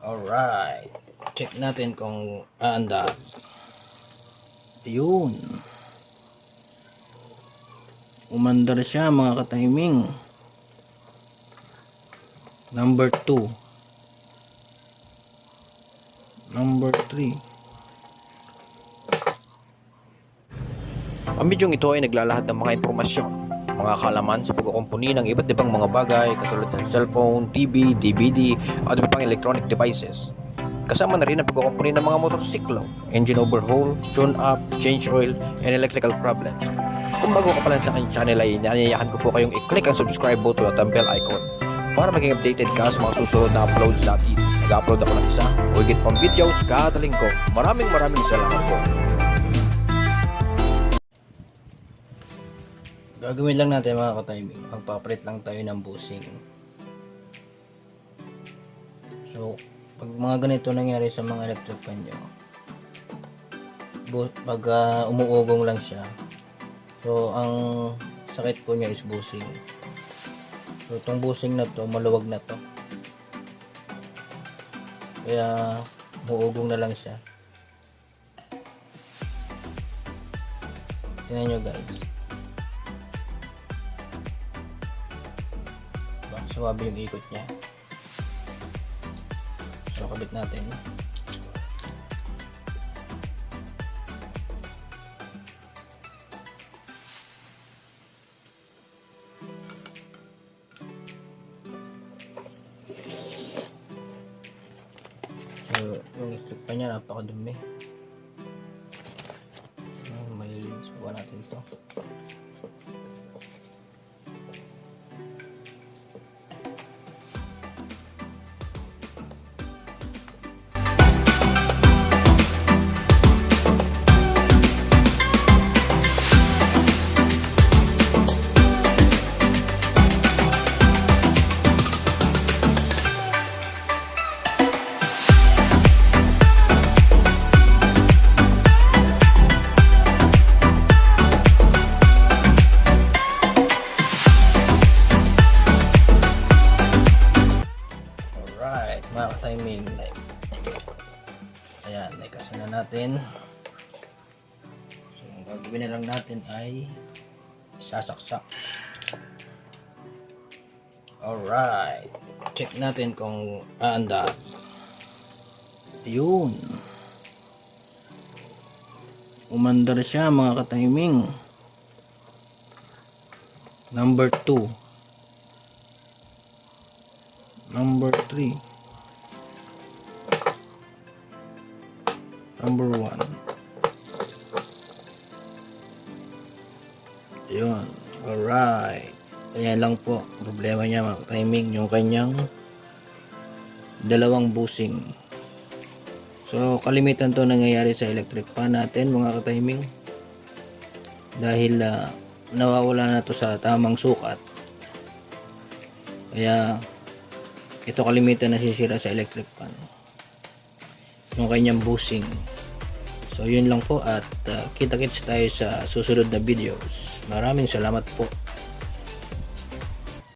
Alright, check natin kung aandar. Yun, umandar siya mga ka-timing. Number 2, number 3. Ang bidyong ito ay naglalahad ng mga impormasyon, mga kaalaman sa pagkukumpuni ng iba't ibang mga bagay katulad ng cellphone, TV, DVD at iba pang electronic devices. Kasama na rin ang pagkukumpuni ng mga motorsiklo, engine overhaul, tune-up, changeOil, and electrical problems. Kung bago ka pa lang sa aking channel ay inaanyayahan ko po kayong i-click ang subscribe button at ang bell icon para maging updated ka sa mga susunod na uploads natin. Nag-upload ako ng isa o higit pang videos kada linggo. Maraming salamat po. Gagawin lang natin mga ka-timing, magpapalit lang tayo ng bushing. So pag mga ganito nangyari sa mga electric fan nyo, pag umuugong lang siya, so ang sakit po niya is bushing. So itong bushing na to, maluwag na to, kaya umuugong na lang siya. Tingnan nyo guys, suwabe yung ikot niya. So kabit natin. So yung electric pa niya napakadumi. Malilinis po natin ito. Mga ka-timing, ayan, naikasa na natin. So ang gagawin na lang natin ay sasaksak. Alright, check natin kung aandar. Yun, umandar siya mga ka-timing. Number 2, number 3, number 1. Yun. Alright. Ayan lang po. Problema niya mga timing, yung kanyang dalawang bushing. So kalimitan to nangyayari sa electric fan natin mga ka-timing. Dahil nawawala na to sa tamang sukat. Kaya ito kalimitan nasisira sa electric fan, yung kanyang bushing. So yun lang po at kita-kits tayo sa susunod na videos. Maraming salamat po.